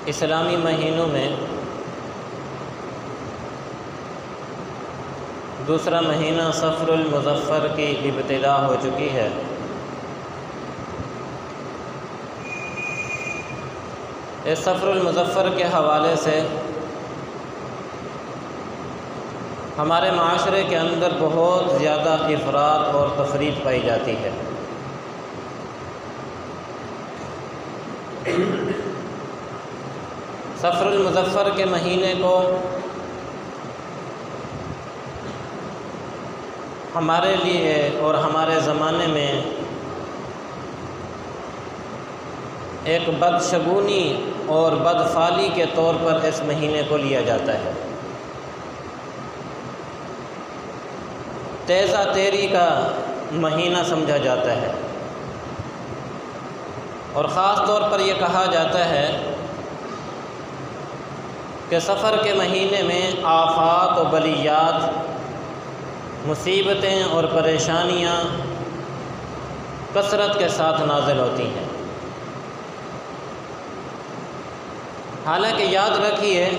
اسلامی مہینوں میں دوسرا مہینہ صفر المظفر کی ابتدا ہو چکی ہے۔ اس صفر المظفر کے حوالے سے ہمارے معاشرے کے اندر بہت زیادہ افراط اور تفریط پائی جاتی ہے۔ صفر المظفر کے مہینے کو ہمارے لیے اور ہمارے زمانے میں ایک بدشگونی اور بدفعلی کے طور پر اس مہینے کو لیا جاتا ہے۔ تیزہ تیری کا مہینہ سمجھا جاتا ہے، اور خاص طور پر یہ کہا جاتا ہے کہ سفر کے مہینے میں آفات و بلیات، مصیبتیں اور پریشانیاں کثرت کے ساتھ نازل ہوتی ہیں۔ حالانکہ یاد رکھیے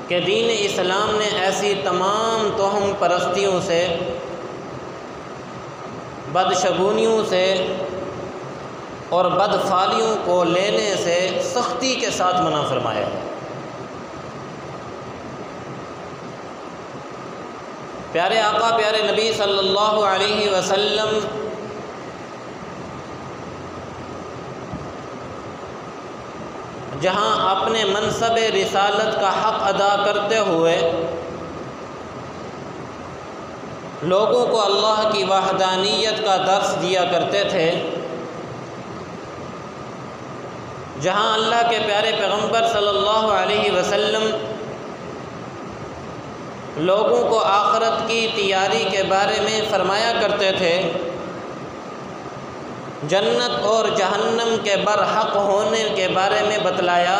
کہ دین اسلام نے ایسی تمام توہم پرستیوں سے، بدشگونیوں سے اور بدفعلیوں کو لینے سے سختی کے ساتھ منع فرمایا ہے۔ پیارے آقا پیارے نبی صلی اللہ علیہ وسلم جہاں اپنے منصب رسالت کا حق ادا کرتے ہوئے لوگوں کو اللہ کی وحدانیت کا درس دیا کرتے تھے، جہاں اللہ کے پیارے پیغمبر صلی اللہ علیہ وسلم لوگوں کو آخرت کی تیاری کے بارے میں فرمایا کرتے تھے، جنت اور جہنم کے برحق ہونے کے بارے میں بتلایا،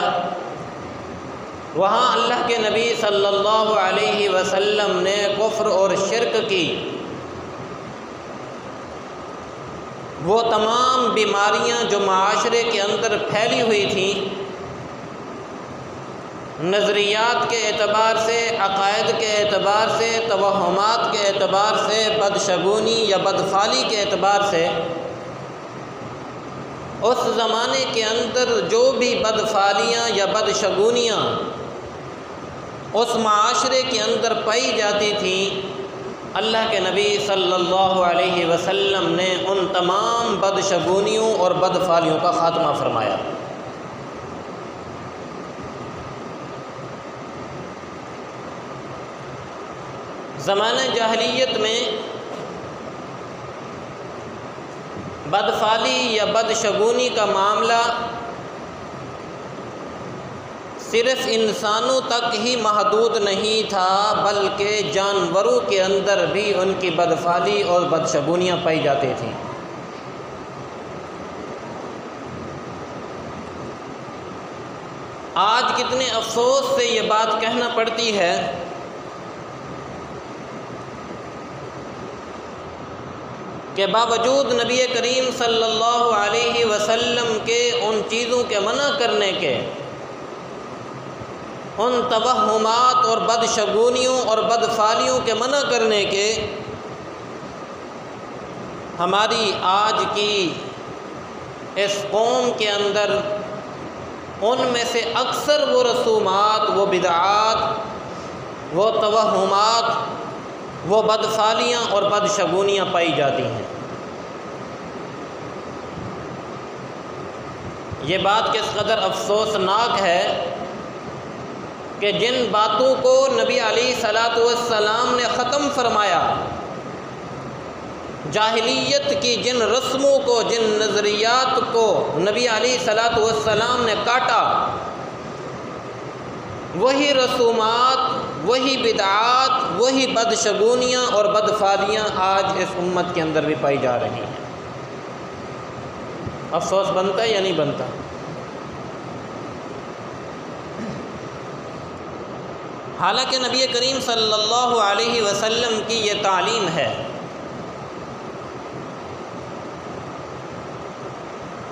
وہاں اللہ کے نبی صلی اللہ علیہ وسلم نے کفر اور شرک کی وہ تمام بیماریاں جو معاشرے کے اندر پھیلی ہوئی تھیں، نظریات کے اعتبار سے، عقائد کے اعتبار سے، توہمات کے اعتبار سے، بدشگونی یا بدفعلی کے اعتبار سے، اس زمانے کے اندر جو بھی بدفعلیاں یا بدشگونیاں اس معاشرے کے اندر پائی جاتی تھیں، اللہ کے نبی صلی اللہ علیہ وسلم نے ان تمام بدشگونیوں اور بدفعلیوں کا خاتمہ فرمایا۔ زمانہ جاہلیت میں بدفعلی یا بدشگونی کا معاملہ صرف انسانوں تک ہی محدود نہیں تھا، بلکہ جانوروں کے اندر بھی ان کی بدفعلی اور بدشگونیاں پائی جاتی تھیں۔ آج کتنے افسوس سے یہ بات کہنا پڑتی ہے کہ باوجود نبی کریم صلی اللہ علیہ وسلم کے ان چیزوں کے منع کرنے کے، ان توہمات اور بدشگونیوں اور بدفعلیوں کے منع کرنے کے، ہماری آج کی اس قوم کے اندر ان میں سے اکثر وہ رسومات، وہ بدعات، وہ توہمات، وہ بدفعلیاں اور بدشگونیاں پائی جاتی ہیں۔ یہ بات کس قدر افسوسناک ہے کہ جن باتوں کو نبی علیہ الصلاۃ والسلام نے ختم فرمایا، جاہلیت کی جن رسموں کو، جن نظریات کو نبی علیہ الصلاۃ والسلام نے کاٹا، وہی رسومات، وہی بدعات، وہی بدشگونیاں اور بدفعلیاں آج اس امت کے اندر بھی پائی جا رہی ہیں۔ افسوس بنتا ہے یا نہیں بنتا؟ حالانکہ نبی کریم صلی اللہ علیہ وسلم کی یہ تعلیم ہے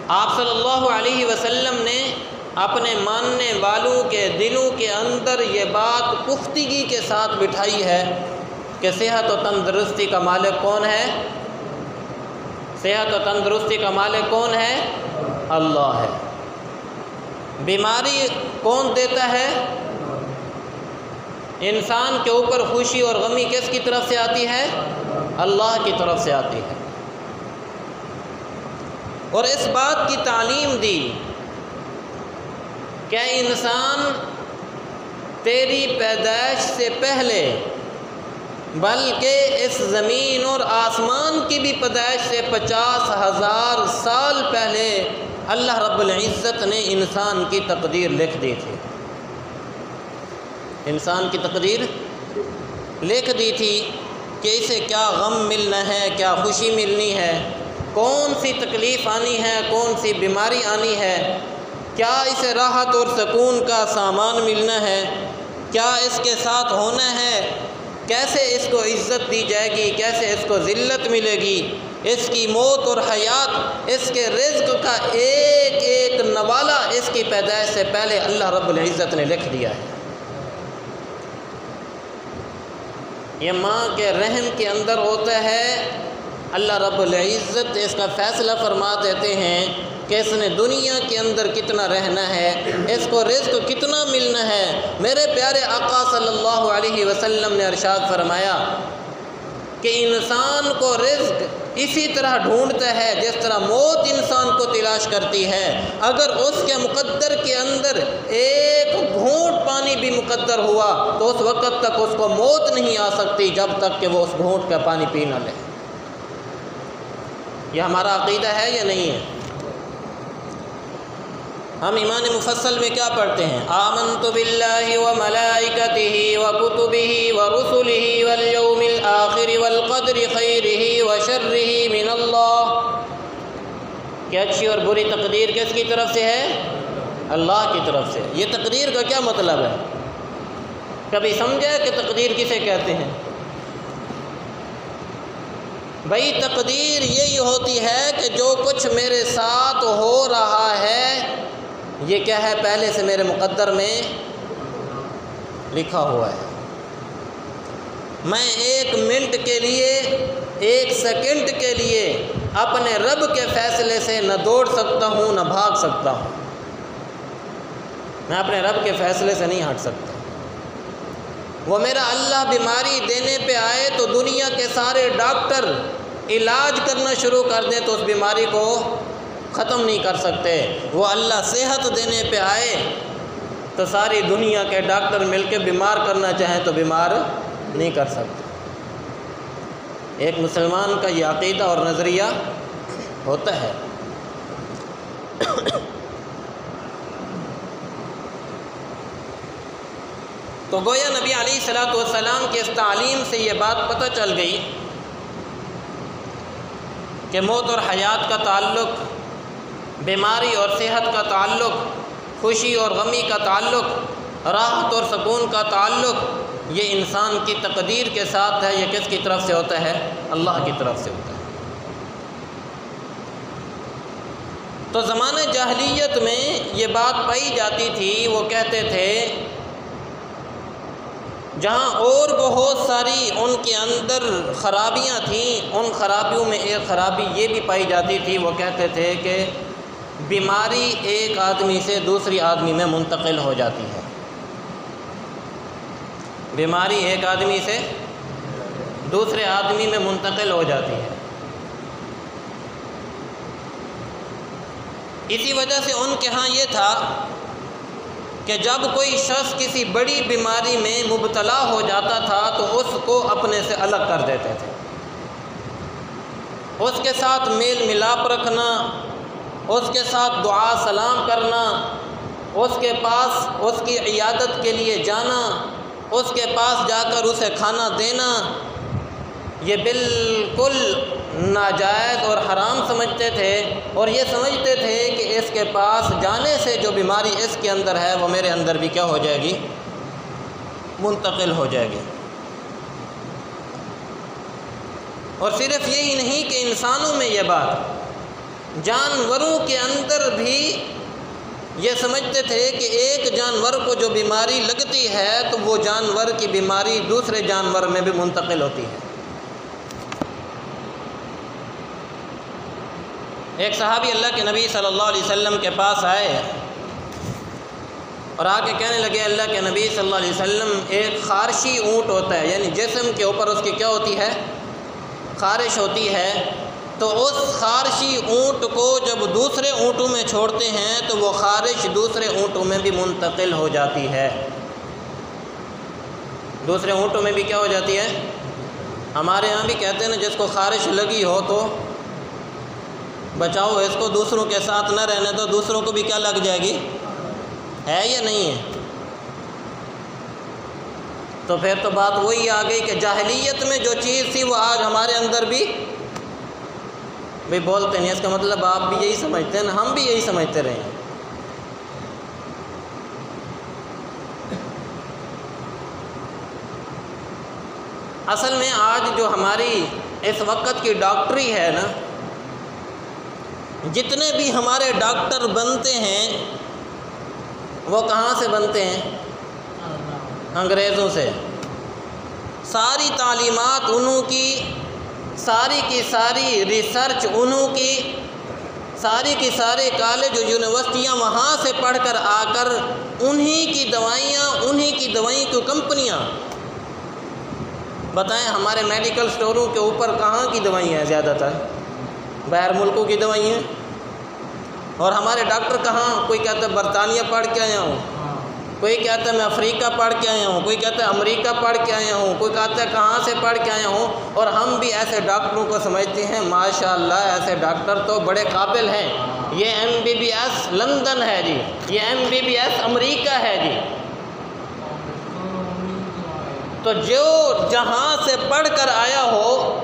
آپ صلی اللہ علیہ وسلم نے اپنے ماننے والوں کے دلوں کے اندر یہ بات پختگی کے ساتھ بٹھائی ہے کہ صحت و تندرستی کا مالک کون ہے؟ صحت و تندرستی کا مالک کون ہے؟ اللہ ہے۔ بیماری کون دیتا ہے؟ انسان کے اوپر خوشی اور غمی کس کی طرف سے آتی ہے؟ اللہ کی طرف سے آتی ہے۔ اور اس بات کی تعلیم دی کہ انسان تیری پیدائش سے پہلے بلکہ اس زمین اور آسمان کی بھی پیدائش سے 50,000 سال پہلے اللہ رب العزت نے انسان کی تقدیر لکھ دی تھی۔ انسان کی تقدیر لکھ دی تھی کہ اسے کیا غم ملنا ہے، کیا خوشی ملنی ہے، کون سی تکلیف آنی ہے، کون سی بیماری آنی ہے، کیا اسے راحت اور سکون کا سامان ملنا ہے، کیا اس کے ساتھ ہونا ہے، کیسے اس کو عزت دی جائے گی، کیسے اس کو ذلت ملے گی، اس کی موت اور حیات، اس کے رزق کا ایک ایک نوالہ اس کی پیدائش سے پہلے اللہ رب العزت نے لکھ دیا ہے۔ یہ ماں کے رحم کے اندر ہوتا ہے، اللہ رب العزت اس کا فیصلہ فرما دیتے ہیں کہ اس نے دنیا کے اندر کتنا رہنا ہے، اس کو رزق کتنا ملنا ہے۔ میرے پیارے آقا صلی اللہ علیہ وسلم نے ارشاد فرمایا کہ انسان کو رزق اسی طرح ڈھونڈتا ہے جس طرح موت انسان کو تلاش کرتی ہے۔ اگر اس کے مقدر کے اندر ایک گھونٹ پانی بھی مقدر ہوا تو اس وقت تک اس کو موت نہیں آ سکتی جب تک کہ وہ اس گھونٹ کا پانی پی نہ لے۔ یہ ہمارا عقیدہ ہے یا نہیں ہے؟ ہم ایمان مفصل میں کیا پڑھتے ہیں؟ آمنت باللہ وملائکتہ وکتبہ ورسلہ والیوم الآخر والقدر خیرہ وشرہ من اللہ۔ کہ اچھی اور بری تقدیر کس کی طرف سے ہے؟ اللہ کی طرف سے۔ یہ تقدیر کا کیا مطلب ہے؟ کبھی سمجھے کہ تقدیر کسے کہتے ہیں؟ بھئی تقدیر یہی ہوتی ہے کہ جو کچھ میرے ساتھ ہو رہا ہے یہ کیا ہے؟ پہلے سے میرے مقدر میں لکھا ہوا ہے۔ میں 1 منٹ کے لیے، 1 سیکنڈ کے لیے اپنے رب کے فیصلے سے نہ دوڑ سکتا ہوں نہ بھاگ سکتا ہوں۔ میں اپنے رب کے فیصلے سے نہیں ہٹ سکتا۔ وہ میرا اللہ بیماری دینے پہ آئے تو دنیا کے سارے ڈاکٹر علاج کرنا شروع کر دیں تو اس بیماری کو ختم نہیں کر سکتے۔ وہ اللہ صحت دینے پہ آئے تو ساری دنیا کے ڈاکٹر مل کے بیمار کرنا چاہیں تو بیمار نہیں کر سکتے۔ ایک مسلمان کا یہ عقیدہ اور نظریہ ہوتا ہے۔ تو گویا نبی علیہ الصلوۃ والسلام کی اس تعلیم سے یہ بات پتہ چل گئی کہ موت اور حیات کا تعلق، بیماری اور صحت کا تعلق، خوشی اور غمی کا تعلق، راحت اور سکون کا تعلق یہ انسان کی تقدیر کے ساتھ ہے۔ یہ کس کی طرف سے ہوتا ہے؟ اللہ کی طرف سے ہوتا ہے۔ تو زمانہ جاہلیت میں یہ بات پائی جاتی تھی، وہ کہتے تھے جہاں اور بہت ساری ان کے اندر خرابیاں تھیں، ان خرابیوں میں ایک خرابی یہ بھی پائی جاتی تھی، وہ کہتے تھے کہ بیماری ایک آدمی سے دوسری آدمی میں منتقل ہو جاتی ہے۔ بیماری ایک آدمی سے دوسرے آدمی میں منتقل ہو جاتی ہے۔ اسی وجہ سے ان کے ہاں یہ تھا کہ جب کوئی شخص کسی بڑی بیماری میں مبتلا ہو جاتا تھا تو اس کو اپنے سے الگ کر دیتے تھے۔ اس کے ساتھ میل ملاپ رکھنا، اس کے ساتھ دعا سلام کرنا، اس کے پاس اس کی عیادت کے لیے جانا، اس کے پاس جا کر اسے کھانا دینا، یہ بالکل ناجائز اور حرام سمجھتے تھے، اور یہ سمجھتے تھے کہ اس کے پاس جانے سے جو بیماری اس کے اندر ہے وہ میرے اندر بھی کیا ہو جائے گی؟ منتقل ہو جائے گی۔ اور صرف یہی نہیں کہ انسانوں میں یہ بات، جانوروں کے اندر بھی یہ سمجھتے تھے کہ ایک جانور کو جو بیماری لگتی ہے تو وہ جانور کی بیماری دوسرے جانور میں بھی منتقل ہوتی ہے۔ ایک صحابی اللہ کے نبی صلی اللہ علیہ وسلم کے پاس آئے اور آ کے کہنے لگے، اللہ کے نبی صلی اللہ علیہ وسلم، ایک خارشی اونٹ ہوتا ہے، یعنی جسم کے اوپر اس کی کیا ہوتی ہے؟ خارش ہوتی ہے، تو اس خارشی اونٹ کو جب دوسرے اونٹوں میں چھوڑتے ہیں تو وہ خارش دوسرے اونٹوں میں بھی منتقل ہو جاتی ہے۔ دوسرے اونٹوں میں بھی کیا ہو جاتی ہے؟ ہمارے ہاں بھی کہتے ہیں نا، جس کو خارش لگی ہو تو بچاؤ اس کو، دوسروں کے ساتھ نہ رہنے دو، دوسروں کو بھی کیا لگ جائے گی؟ ہے یا نہیں ہے؟ تو پھر تو بات وہی آ گئی کہ جاہلیت میں جو چیز تھی وہ آج ہمارے اندر بھی بولتے نہیں۔ اس کا مطلب آپ بھی یہی سمجھتے ہیں نا، ہم بھی یہی سمجھتے رہے ہیں۔ اصل میں آج جو ہماری اس وقت کی ڈاکٹری ہے نا، جتنے بھی ہمارے ڈاکٹر بنتے ہیں وہ کہاں سے بنتے ہیں؟ انگریزوں سے۔ ساری تعلیمات انہوں کی، ساری کی ساری ریسرچ انہوں کی، ساری کی سارے کالج اور یونیورسٹیاں وہاں سے پڑھ کر آ کر انہی کی دوائیاں، انہی کی دوائیں کی کمپنیاں۔ بتائیں ہمارے میڈیکل سٹوروں کے اوپر کہاں کی دوائیاں ہیں؟ زیادہ تر باہر ملکوں کی دوائیاں۔ اور ہمارے ڈاکٹر کہاں؟ کوئی کہتا ہے برطانیہ پڑھ کے آیا ہوں، کوئی کہتا ہے میں افریقہ پڑھ کے آیا ہوں، کوئی کہتا ہے امریکہ پڑھ کے آیا ہوں، کوئی کہتا ہے کہاں سے پڑھ کے آیا ہوں۔ اور ہم بھی ایسے ڈاکٹروں کو سمجھتے ہیں ماشاءاللہ ایسے ڈاکٹر تو بڑے قابل ہیں، یہ MBBS لندن ہے جی، یہ MBBS امریکہ ہے جی۔ تو جو جہاں سے پڑھ کر آیا ہو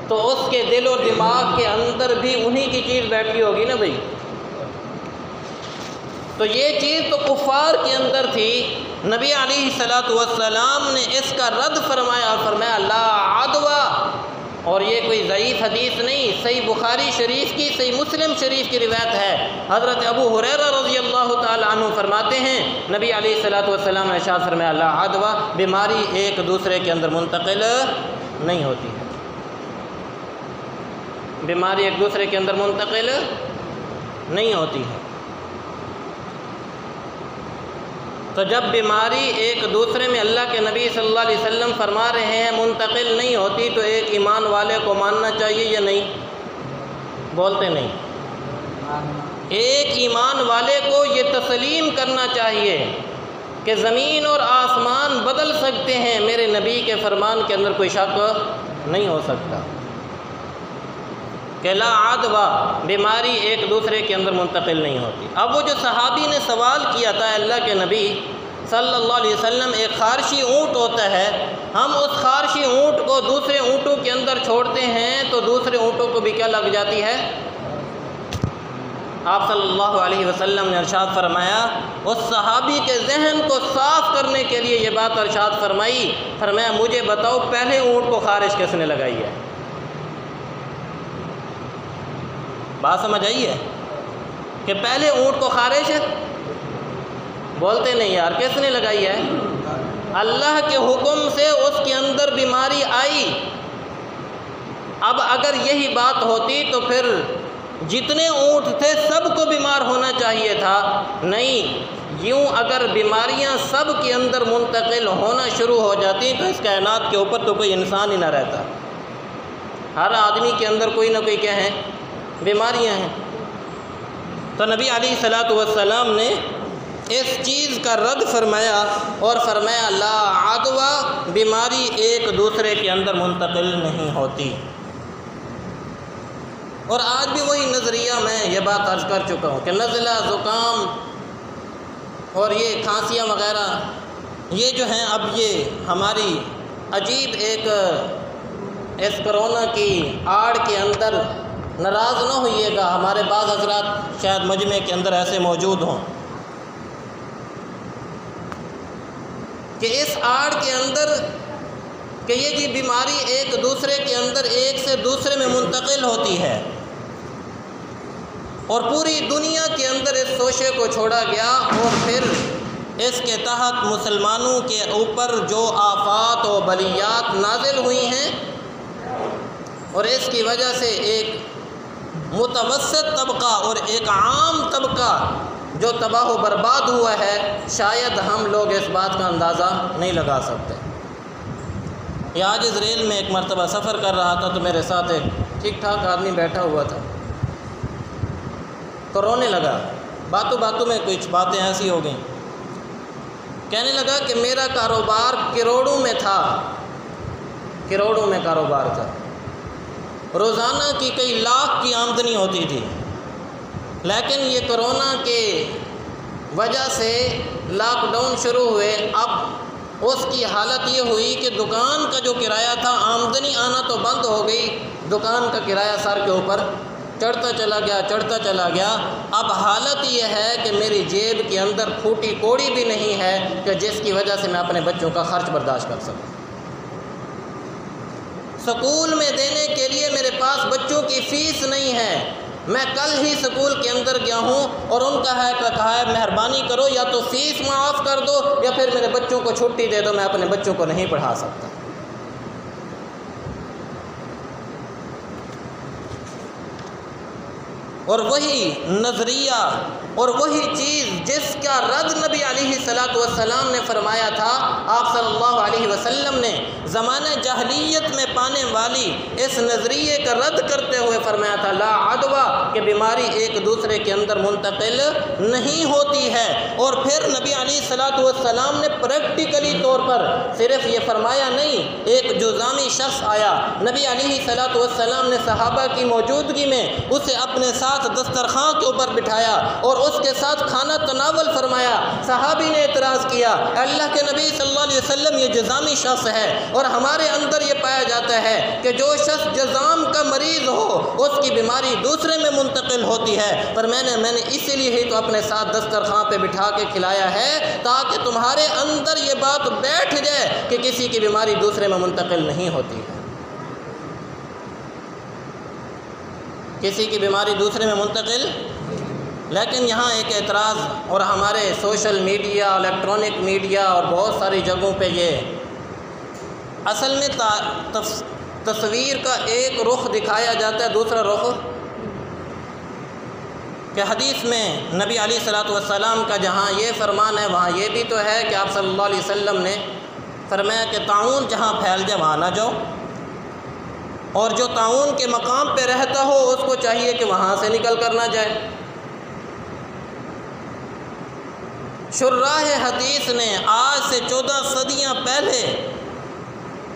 تو اس کے دل و دماغ کے اندر بھی انہی کی چیز بیٹھی ہوگی نا بھائی۔ تو یہ چیز تو کفار کے اندر تھی، نبی علیہ السلام نے اس کا رد فرمایا، فرمایا لا عدوہ۔ اور یہ کوئی ضعیف حدیث نہیں، صحیح بخاری شریف کی، صحیح مسلم شریف کی روایت ہے۔ حضرت ابو ہریرہ رضی اللہ تعالی عنہ فرماتے ہیں نبی علیہ السلام نے ارشاد فرمایا لا عدوہ، بیماری ایک دوسرے کے اندر منتقل نہیں ہوتی ہے، بیماری ایک دوسرے کے اندر منتقل نہیں ہوتی ہے۔ تو جب بیماری ایک دوسرے میں اللہ کے نبی صلی اللہ علیہ وسلم فرما رہے ہیں منتقل نہیں ہوتی، تو ایک ایمان والے کو ماننا چاہیے یا نہیں؟ بولتے نہیں۔ ایک ایمان والے کو یہ تسلیم کرنا چاہیے کہ زمین اور آسمان بدل سکتے ہیں، میرے نبی کے فرمان کے اندر کوئی شک نہیں ہو سکتا کہ لا عدوہ، بیماری ایک دوسرے کے اندر منتقل نہیں ہوتی۔ اب وہ جو صحابی نے سوال کیا تھا اللہ کے نبی صلی اللہ علیہ وسلم، ایک خارشی اونٹ ہوتا ہے، ہم اس خارشی اونٹ کو دوسرے اونٹوں کے اندر چھوڑتے ہیں تو دوسرے اونٹوں کو بھی کیا لگ جاتی ہے؟ آپ صلی اللہ علیہ وسلم نے ارشاد فرمایا، اس صحابی کے ذہن کو صاف کرنے کے لیے یہ بات ارشاد فرمائی، فرمایا مجھے بتاؤ پہلے اونٹ کو خارش کس نے لگائی ہے؟ بات سمجھ آئی ہے کہ پہلے اونٹ کو خارش ہے؟ بولتے نہیں یار، کس نے لگائی ہے؟ اللہ کے حکم سے اس کے اندر بیماری آئی۔ اب اگر یہی بات ہوتی تو پھر جتنے اونٹ تھے سب کو بیمار ہونا چاہیے تھا، نہیں، یوں اگر بیماریاں سب کے اندر منتقل ہونا شروع ہو جاتی تو اس کائنات کے اوپر تو کوئی انسان ہی نہ رہتا، ہر آدمی کے اندر کوئی نہ کوئی کیا ہے؟ بیماریاں ہیں۔ تو نبی علیہ السلام نے اس چیز کا رد فرمایا اور فرمایا لا عدوہ، بیماری ایک دوسرے کے اندر منتقل نہیں ہوتی۔ اور آج بھی وہی نظریہ میں یہ بات عرض کر چکا ہوں کہ نزلہ، زکام اور یہ کھانسیاں وغیرہ یہ جو ہیں، اب یہ ہماری عجیب ایک اس کرونا کی آڑ کے اندر، ناراض نہ ہوئیے گا، ہمارے بعض حضرات شاید مجمع کے اندر ایسے موجود ہوں کہ اس آڑ کے اندر کہ یہ جی بیماری ایک دوسرے کے اندر ایک سے دوسرے میں منتقل ہوتی ہے، اور پوری دنیا کے اندر اس شوشے کو چھوڑا گیا، اور پھر اس کے تحت مسلمانوں کے اوپر جو آفات و بلیات نازل ہوئی ہیں، اور اس کی وجہ سے ایک متوسط طبقہ اور ایک عام طبقہ جو تباہ و برباد ہوا ہے، شاید ہم لوگ اس بات کا اندازہ نہیں لگا سکتے۔ یہ آج اس ریل میں ایک مرتبہ سفر کر رہا تھا تو میرے ساتھ ایک ٹھیک ٹھاک آدمی بیٹھا ہوا تھا، تو رونے لگا۔ باتوں باتوں میں کچھ باتیں ایسی ہو گئیں، کہنے لگا کہ میرا کاروبار کروڑوں میں تھا، کروڑوں میں کاروبار تھا، روزانہ کی کئی لاکھ کی آمدنی ہوتی تھی، لیکن یہ کرونا کے وجہ سے لاک ڈاؤن شروع ہوئے، اب اس کی حالت یہ ہوئی کہ دکان کا جو کرایہ تھا، آمدنی آنا تو بند ہو گئی، دکان کا کرایہ سر کے اوپر چڑھتا چلا گیا۔ اب حالت یہ ہے کہ میری جیب کے اندر پھوٹی کوڑی بھی نہیں ہے کہ جس کی وجہ سے میں اپنے بچوں کا خرچ برداشت کر سکوں۔ سکول میں دینے کے لیے میرے پاس بچوں کی فیس نہیں ہے۔ میں کل ہی سکول کے اندر گیا ہوں اور ان کا کہا ہے مہربانی کرو یا تو فیس معاف کر دو یا پھر میرے بچوں کو چھٹی دے دو، میں اپنے بچوں کو نہیں پڑھا سکتا۔ اور وہی نظریہ اور وہی چیز جس کا رد نبی علیہ السلام نے فرمایا تھا، آپ صلی اللہ علیہ وسلم نے زمانہ جاہلیت میں پانے والی اس نظریے کا رد کرتے ہوئے فرمایا تھا، لا عدوہ، کہ بیماری ایک دوسرے کے اندر منتقل نہیں ہوتی ہے۔ اور پھر نبی علیہ السلام نے پریکٹیکلی طور پر صرف یہ فرمایا نہیں، ایک جزامی شخص آیا، نبی علیہ السلام نے صحابہ کی موجودگی میں اسے اپنے ساتھ دسترخوان کے اوپر بٹھایا اور اس کے ساتھ کھانا تناول فرمایا۔ صحابی نے اعتراض کیا، اللہ کے نبی صلی اللہ علیہ وسلم یہ جزامی شخص ہے، اور ہمارے اندر یہ پایا جاتا ہے کہ جو شخص جزام کا مریض ہو اس کی بیماری دوسرے میں منتقل ہوتی ہے، پر میں نے اسی لیے ہی تو اپنے ساتھ دسترخوان پہ بٹھا کے کھلایا ہے تاکہ تمہارے اندر یہ بات بیٹھ جائے کہ کسی کی بیماری دوسرے میں منتقل نہیں ہوتی ہے، کسی کی بیماری دوسرے میں منتقل۔ لیکن یہاں ایک اعتراض، اور ہمارے سوشل میڈیا، الیکٹرانک میڈیا اور بہت ساری جگہوں پہ یہ اصل میں تصویر کا ایک رخ دکھایا جاتا ہے، دوسرا رخ کہ حدیث میں نبی علیہ السلام کا جہاں یہ فرمان ہے وہاں یہ بھی تو ہے کہ آپ صلی اللہ علیہ وسلم نے فرمایا کہ طاعون جہاں پھیل جائے وہاں نہ جاؤ، اور جو طاعون کے مقام پہ رہتا ہو اس کو چاہیے کہ وہاں سے نکل کر نہ جائے۔ شراح حدیث نے آج سے 14 صدیاں پہلے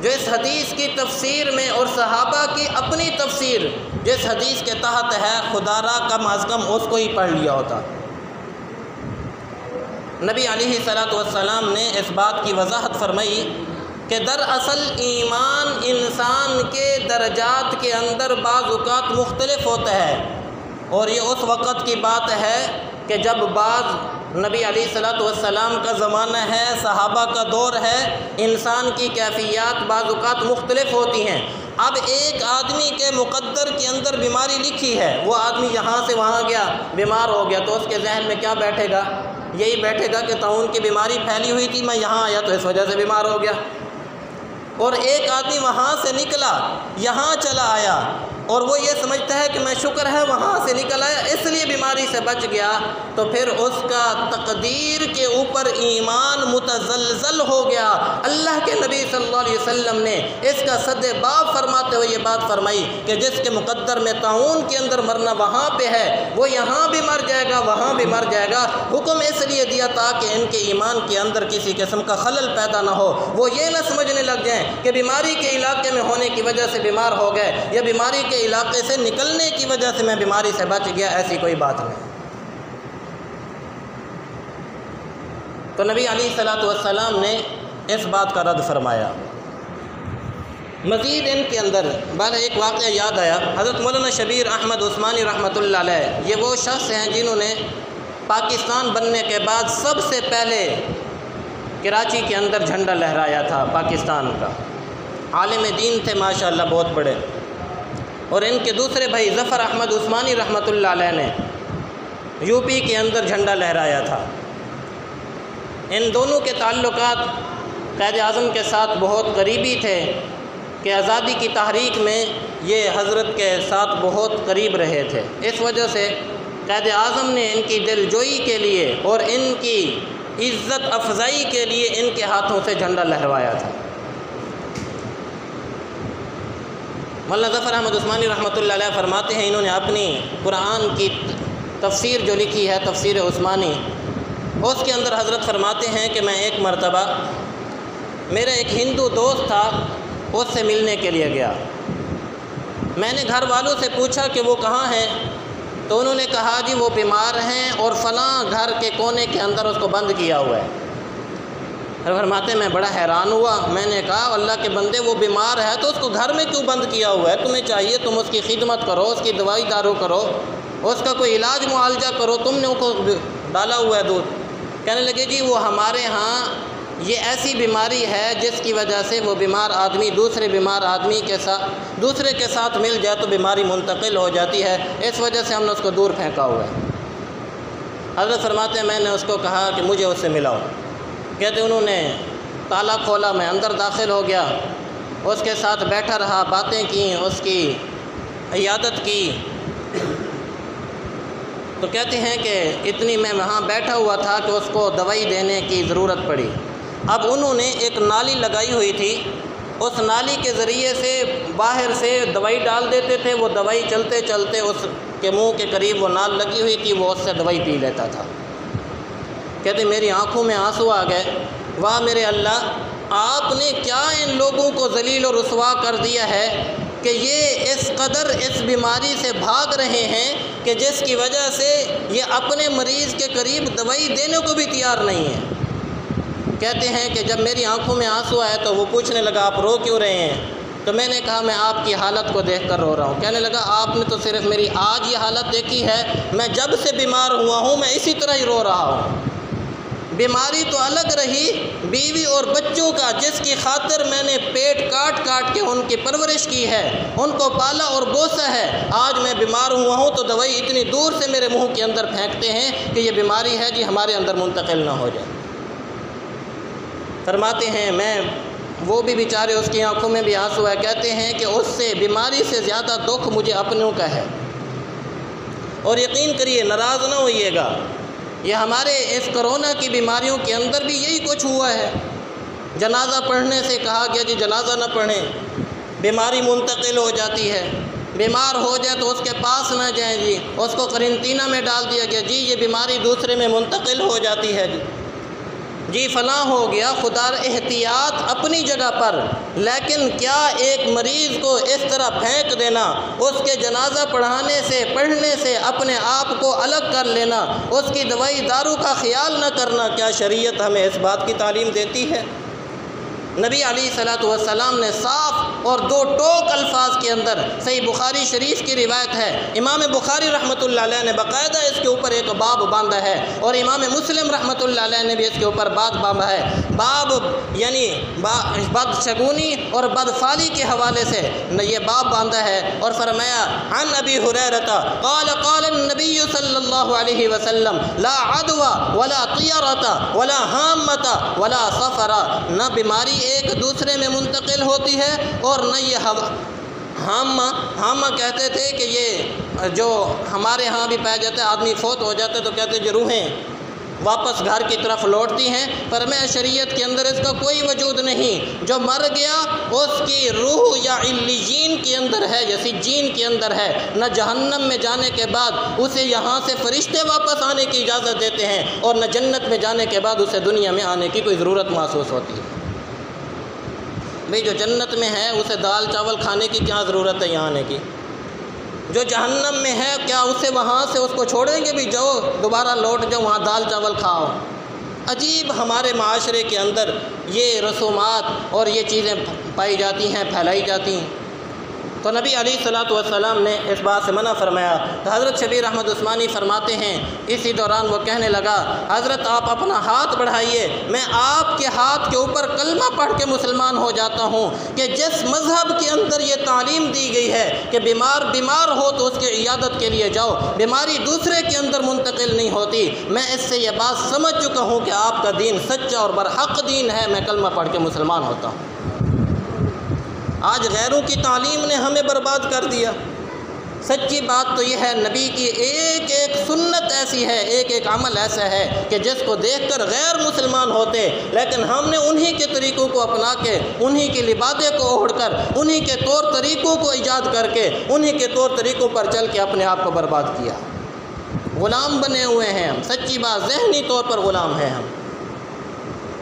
جو اس حدیث کی تفسیر میں، اور صحابہ کی اپنی تفسیر جس حدیث کے تحت ہے، خدا را کم از کم اس کو ہی پڑھ لیا ہوتا۔ نبی علیہ السلام نے اس بات کی وضاحت فرمائی کہ دراصل ایمان انسان کے درجات کے اندر بعض اوقات مختلف ہوتا ہے، اور یہ اس وقت کی بات ہے کہ جب بعض نبی علیہ السلام کا زمانہ ہے، صحابہ کا دور ہے، انسان کی کیفیات بعض اوقات مختلف ہوتی ہیں۔ اب ایک آدمی کے مقدر کے اندر بیماری لکھی ہے، وہ آدمی یہاں سے وہاں گیا، بیمار ہو گیا، تو اس کے ذہن میں کیا بیٹھے گا؟ یہی بیٹھے گا کہ طاعون کی بیماری پھیلی ہوئی تھی، میں یہاں آیا تو اس وجہ سے بیمار ہو گیا۔ اور ایک آدمی وہاں سے نکلا یہاں چلا آیا، اور وہ یہ سمجھتا ہے کہ میں شکر ہے وہاں سے نکل آیا اس لیے بیماری سے بچ گیا، تو پھر اس کا تقدیر کے اوپر ایمان متزلزل ہو گیا۔ اللہ کے نبی صلی اللہ علیہ وسلم نے اس کا صد باب فرماتے ہوئے یہ بات فرمائی کہ جس کے مقدر میں طاعون کے اندر مرنا وہاں پہ ہے، وہ یہاں بھی مر جائے گا، وہاں بھی مر جائے گا۔ حکم اس لیے دیا تاکہ ان کے ایمان کے اندر کسی قسم کا خلل پیدا نہ ہو، وہ یہ نہ سمجھنے لگ جائیں کہ بیماری کے علاقے میں ہونے کی وجہ سے بیمار ہو گئے، یا بیماری کے علاقے سے نکلنے کی وجہ سے میں بیماری سے بچ گیا، ایسی کوئی بات نہیں۔ تو نبی علیہ السلام نے اس بات کا رد فرمایا۔ مزید ان کے اندر ایک واقعہ یاد آیا، حضرت مولانا شبیر احمد عثمانی رحمۃ اللہ علیہ، یہ وہ شخص ہیں جنہوں نے پاکستان بننے کے بعد سب سے پہلے کراچی کے اندر جھنڈا لہرایا تھا پاکستان کا، عالم دین تھے ماشاءاللہ بہت بڑے۔ اور ان کے دوسرے بھائی ظفر احمد عثمانی رحمۃ اللہ علیہ نے یوپی کے اندر جھنڈا لہرایا تھا۔ ان دونوں کے تعلقات قائد اعظم کے ساتھ بہت قریبی تھے کہ آزادی کی تحریک میں یہ حضرت کے ساتھ بہت قریب رہے تھے۔ اس وجہ سے قائد اعظم نے ان کی دل جوئی کے لیے اور ان کی عزت افزائی کے لیے ان کے ہاتھوں سے جھنڈا لہروایا تھا۔ مولانا ظفر احمد عثمانی رحمۃ اللہ علیہ فرماتے ہیں، انہوں نے اپنی قرآن کی تفسیر جو لکھی ہے تفسیر عثمانی، اس کے اندر حضرت فرماتے ہیں کہ میں ایک مرتبہ میرا ایک ہندو دوست تھا، اس سے ملنے کے لیے گیا۔ میں نے گھر والوں سے پوچھا کہ وہ کہاں ہیں، تو انہوں نے کہا جی وہ بیمار ہیں اور فلاں گھر کے کونے کے اندر اس کو بند کیا ہوا ہے۔ فرماتے ہیں میں بڑا حیران ہوا، میں نے کہا اللہ کے بندے وہ بیمار ہے تو اس کو گھر میں کیوں بند کیا ہوا ہے؟ تمہیں چاہیے تم اس کی خدمت کرو، اس کی دوائی دارو کرو، اس کا کوئی علاج معالجہ کرو، تم نے اس کو ڈالا ہوا ہے دودھ۔ کہنے لگے جی وہ ہمارے ہاں یہ ایسی بیماری ہے جس کی وجہ سے وہ بیمار آدمی دوسرے بیمار آدمی کے ساتھ مل جائے تو بیماری منتقل ہو جاتی ہے، اس وجہ سے ہم نے اس کو دور پھینکا ہوا ہے۔ حضرت فرماتے ہیں میں نے اس کو کہا کہ مجھے اس سے ملاؤ۔ کہتے انہوں نے تالا کھولا، میں اندر داخل ہو گیا، اس کے ساتھ بیٹھا رہا، باتیں کیں، اس کی عیادت کی۔ تو کہتے ہیں کہ اتنی میں وہاں بیٹھا ہوا تھا کہ اس کو دوائی دینے کی ضرورت پڑی۔ اب انہوں نے ایک نالی لگائی ہوئی تھی، اس نالی کے ذریعے سے باہر سے دوائی ڈال دیتے تھے، وہ دوائی چلتے چلتے اس کے منہ کے قریب وہ نال لگی ہوئی تھی، وہ اس سے دوائی پی لیتا تھا۔ کہتے میری آنکھوں میں آنسو آ گئے، واہ میرے اللہ، آپ نے کیا ان لوگوں کو ذلیل و رسوا کر دیا ہے کہ یہ اس قدر اس بیماری سے بھاگ رہے ہیں کہ جس کی وجہ سے یہ اپنے مریض کے قریب دوائی دینے کو بھی تیار نہیں ہے۔ کہتے ہیں کہ جب میری آنکھوں میں آنسو آئے تو وہ پوچھنے لگا آپ رو کیوں رہے ہیں؟ تو میں نے کہا میں آپ کی حالت کو دیکھ کر رو رہا ہوں۔ کہنے لگا آپ نے تو صرف میری آج یہ حالت دیکھی ہے، میں جب سے بیمار ہوا ہوں میں اسی طرح ہی رو رہا ہوں۔ بیماری تو الگ رہی، بیوی اور بچوں کا جس کی خاطر میں نے پیٹ کاٹ کاٹ کے ان کی پرورش کی ہے، ان کو پالا اور بوسا ہے، آج میں بیمار ہوا ہوں تو دوائی اتنی دور سے میرے منہ کے اندر پھینکتے ہیں کہ یہ بیماری ہے جی ہمارے اندر منتقل نہ ہو جائے۔ فرماتے ہیں میں وہ بھی بیچارے اس کی آنکھوں میں بھی آنسو ہے، کہتے ہیں کہ اس سے بیماری سے زیادہ دکھ مجھے اپنوں کا ہے۔ اور یقین کریے ناراض نہ ہوئیے گا، یہ ہمارے اس کرونا کی بیماریوں کے اندر بھی یہی کچھ ہوا ہے۔ جنازہ پڑھنے سے کہا گیا جی جنازہ نہ پڑھیں، بیماری منتقل ہو جاتی ہے، بیمار ہو جائے تو اس کے پاس نہ جائیں جی، اس کو قرنطینہ میں ڈال دیا گیا جی یہ بیماری دوسرے میں منتقل ہو جاتی ہے جی فلاں ہو گیا۔ خدا احتیاط اپنی جگہ پر، لیکن کیا ایک مریض کو اس طرح پھینک دینا، اس کے جنازہ پڑھانے سے پڑھنے سے اپنے آپ کو الگ کر لینا، اس کی دوائی دارو کا خیال نہ کرنا، کیا شریعت ہمیں اس بات کی تعلیم دیتی ہے؟ نبی علیہ الصلوۃ والسلام نے صاف اور دو ٹوک الفاظ کے اندر، صحیح بخاری شریف کی روایت ہے، امام بخاری رحمۃ اللہ علیہ نے باقاعدہ اس کے اوپر ایک باب باندھا ہے، اور امام مسلم رحمۃ اللہ علیہ نے بھی اس کے اوپر باب باندھا ہے۔ باب یعنی بدشگونی اور بدفعلی کے حوالے سے یہ باب باندھا ہے، اور فرمایا عن ابی ہریرہ قال قال النبی صلی اللہ علیہ وسلم لا عدوى ولا طیرۃ ولا حامۃ ولا صفر، نہ بیماری ایک دوسرے میں منتقل ہوتی ہے اور نہ یہ ہم کہتے تھے کہ یہ جو ہمارے ہاں بھی پایا جاتا ہے، آدمی فوت ہو جاتا ہے تو کہتے ہیں جو روحیں واپس گھر کی طرف لوٹتی ہیں، پر میں شریعت کے اندر اس کا کوئی وجود نہیں۔ جو مر گیا اس کی روح یا علیین کے اندر ہے یا سجین کے اندر ہے، نہ جہنم میں جانے کے بعد اسے یہاں سے فرشتے واپس آنے کی اجازت دیتے ہیں، اور نہ جنت میں جانے کے بعد اسے دنیا میں آنے کی کوئی ضرورت محسوس ہوتی ہے۔ بھئی جو جنت میں ہے اسے دال چاول کھانے کی کیا ضرورت ہے یہاں آنے کی؟ جو جہنم میں ہے کیا اسے وہاں سے اس کو چھوڑیں گے بھی جاؤ دوبارہ لوٹ جاؤ وہاں دال چاول کھاؤ؟ عجیب ہمارے معاشرے کے اندر یہ رسومات اور یہ چیزیں پائی جاتی ہیں، پھیلائی جاتی ہیں۔ تو نبی علیہ السلام نے اس بات سے منع فرمایا۔ تو حضرت شبیر احمد عثمانی فرماتے ہیں اسی دوران وہ کہنے لگا حضرت آپ اپنا ہاتھ بڑھائیے، میں آپ کے ہاتھ کے اوپر کلمہ پڑھ کے مسلمان ہو جاتا ہوں کہ جس مذہب کے اندر یہ تعلیم دی گئی ہے کہ بیمار ہو تو اس کی عیادت کے لیے جاؤ، بیماری دوسرے کے اندر منتقل نہیں ہوتی، میں اس سے یہ بات سمجھ چکا ہوں کہ آپ کا دین سچا اور برحق دین ہے، میں کلمہ پڑھ کے مسلمان ہوتا ہوں۔ آج غیروں کی تعلیم نے ہمیں برباد کر دیا۔ سچی بات تو یہ ہے نبی کی ایک ایک سنت ایسی ہے، ایک ایک عمل ایسا ہے کہ جس کو دیکھ کر غیر مسلمان ہوتے، لیکن ہم نے انہی کے طریقوں کو اپنا کے، انہی کے لبادے کو اوڑھ کر، انہی کے طور طریقوں کو ایجاد کر کے، انہی کے طور طریقوں پر چل کے اپنے آپ کو برباد کیا۔ غلام بنے ہوئے ہیں ہم، سچی بات ذہنی طور پر غلام ہیں ہم،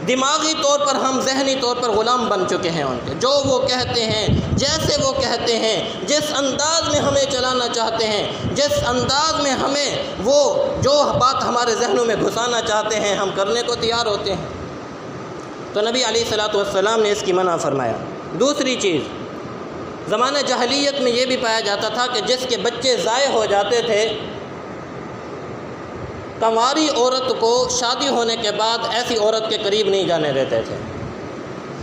دماغی طور پر ہم ذہنی طور پر غلام بن چکے ہیں ان کے، جو وہ کہتے ہیں، جیسے وہ کہتے ہیں، جس انداز میں ہمیں چلانا چاہتے ہیں، جس انداز میں ہمیں وہ جو بات ہمارے ذہنوں میں گھسانا چاہتے ہیں ہم کرنے کو تیار ہوتے ہیں۔ تو نبی علیہ السلام نے اس کی منع فرمایا۔ دوسری چیز، زمانہ جاہلیت میں یہ بھی پایا جاتا تھا کہ جس کے بچے ضائع ہو جاتے تھے، کنواری عورت کو شادی ہونے کے بعد ایسی عورت کے قریب نہیں جانے دیتے تھے،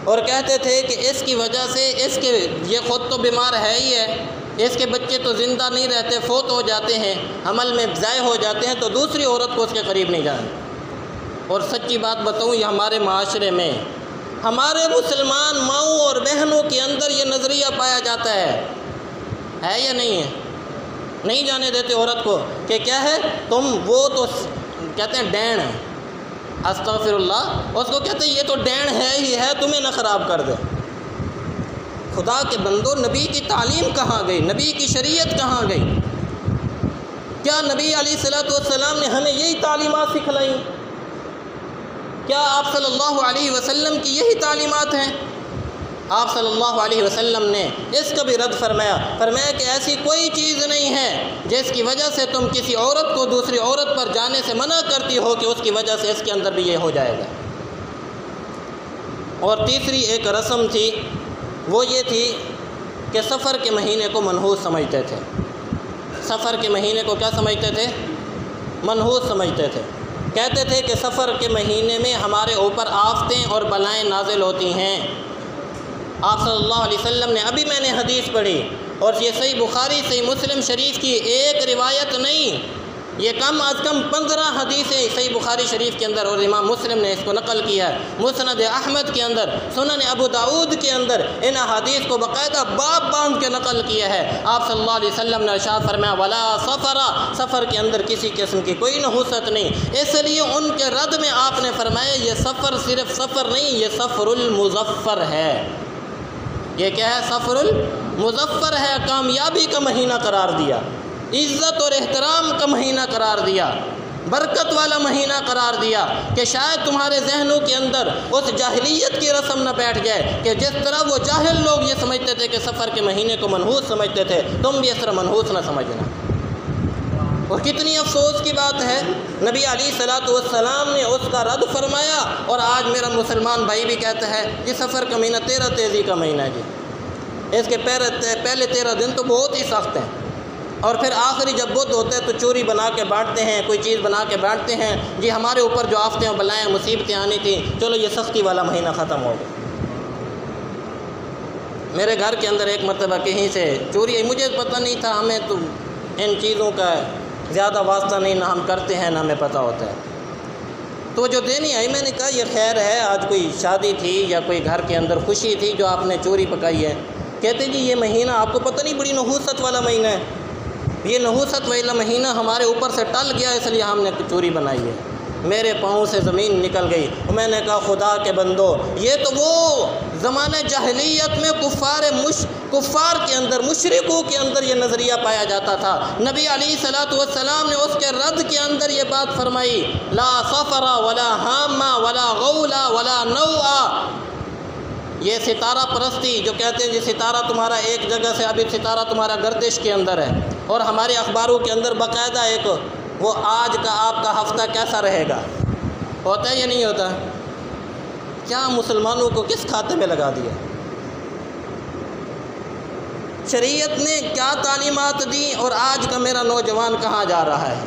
اور کہتے تھے کہ اس کی وجہ سے یہ خود تو بیمار ہے ہی ہے، اس کے بچے تو زندہ نہیں رہتے، فوت ہو جاتے ہیں، حمل میں ضائع ہو جاتے ہیں، تو دوسری عورت کو اس کے قریب نہیں جانے۔ اور سچی بات بتاؤں، یہ ہمارے معاشرے میں ہمارے مسلمان ماؤں اور بہنوں کے اندر یہ نظریہ پایا جاتا ہے یا نہیں ہے؟ نہیں جانے دیتے عورت کو کہ کیا ہے، تم وہ تو کہتے ہیں ڈین ہے، استغفر اللہ، اس کو کہتے ہیں یہ تو ڈین ہے ہی ہے، تمہیں نہ خراب کر دے۔ خدا کے بندو، نبی کی تعلیم کہاں گئی؟ نبی کی شریعت کہاں گئی؟ کیا نبی علیہ السلام نے ہمیں یہی تعلیمات سکھلائیں؟ کیا آپ صلی اللہ علیہ وسلم کی یہی تعلیمات ہیں؟ آپ صلی اللہ علیہ وسلم نے اس کا بھی رد فرمایا کہ ایسی کوئی چیز نہیں ہے جس کی وجہ سے تم کسی عورت کو دوسری عورت پر جانے سے منع کرتی ہو کہ اس کی وجہ سے اس کے اندر بھی یہ ہو جائے گا۔ اور تیسری ایک رسم تھی، وہ یہ تھی کہ سفر کے مہینے کو منحوس سمجھتے تھے۔ سفر کے مہینے کو کیا سمجھتے تھے؟ منحوس سمجھتے تھے۔ کہتے تھے کہ سفر کے مہینے میں ہمارے اوپر آفتیں اور بلائیں نازل ہوتی ہیں۔ آپ صلی اللہ علیہ وسلم نے، ابھی میں نے حدیث پڑھی، اور یہ صحیح بخاری صحیح مسلم شریف کی ایک روایت نہیں، یہ کم از کم 15 حدیثیں صحیح بخاری شریف کے اندر، اور امام مسلم نے اس کو نقل کیا ہے، مسند احمد کے اندر، سنن ابو داؤد کے اندر، ان حدیث کو باقاعدہ باب باندھ کے نقل کیا ہے۔ آپ صلی اللہ علیہ وسلم نے ارشاد فرمایا ولا سفر، سفر کے اندر کسی قسم کی کوئی نحوست نہیں۔ اس لیے ان کے رد میں آپ نے فرمایا یہ سفر صرف سفر نہیں، یہ سفر المظفر ہے۔ یہ کیا ہے؟ سفر المظفر ہے، کامیابی کا مہینہ قرار دیا، عزت اور احترام کا مہینہ قرار دیا، برکت والا مہینہ قرار دیا، کہ شاید تمہارے ذہنوں کے اندر اس جاہلیت کی رسم نہ بیٹھ جائے کہ جس طرح وہ جاہل لوگ یہ سمجھتے تھے کہ سفر کے مہینے کو منحوس سمجھتے تھے، تم بھی اس طرح منحوس نہ سمجھنا۔ اور کتنی افسوس کی بات ہے، نبی علیہ السلام نے اس کا رد فرمایا، اور آج میرا مسلمان بھائی بھی کہتا ہے یہ سفر کا مہینہ 13 تیزی کا مہینہ ہے جی، اس کے پہلے 13 دن تو بہت ہی سخت ہیں، اور پھر آخری جب بدھ ہوتا ہے تو چوری بنا کے بانٹتے ہیں، کوئی چیز بنا کے بانٹتے ہیں، جی ہمارے اوپر جو آفتیں اور بلائیں مصیبتیں آنی تھیں، چلو یہ سختی والا مہینہ ختم ہو گیا۔ میرے گھر کے اندر ایک مرتبہ کہیں سے چوری، مجھے پتہ نہیں تھا، ہمیں تو ان چیزوں کا زیادہ واسطہ نہیں، نہ ہم کرتے ہیں نہ ہمیں پتہ ہوتا ہے، تو جو دینی آئی، میں نے کہا یہ خیر ہے، آج کوئی شادی تھی یا کوئی گھر کے اندر خوشی تھی جو آپ نے چوری پکائی ہے؟ کہتے جی یہ مہینہ آپ کو پتہ نہیں، بڑی نحوست والا مہینہ ہے، یہ نحوست والا مہینہ ہمارے اوپر سے ٹل گیا، اس لیے ہم نے چوری بنائی ہے۔ میرے پاؤں سے زمین نکل گئی، میں نے کہا خدا کے بندو، یہ تو وہ زمانہ جاہلیت میں کفار کے اندر، مشرکوں کے اندر یہ نظریہ پایا جاتا تھا۔ نبی علیہ السلام نے اس کے رد کے اندر یہ بات فرمائی، لا سفر ولا حامہ ولا غولا ولا نوآ۔ یہ ستارہ پرستی جو کہتے ہیں جی ستارہ تمہارا ایک جگہ سے، ابھی ستارہ تمہارا گردش کے اندر ہے، اور ہمارے اخباروں کے اندر باقاعدہ ایک وہ آج کا آپ کا ہفتہ کیسا رہے گا ہوتا ہے یا نہیں ہوتا؟ کیا مسلمانوں کو کس کھاتے میں لگا دیا؟ شریعت نے کیا تعلیمات دی اور آج کا میرا نوجوان کہاں جا رہا ہے،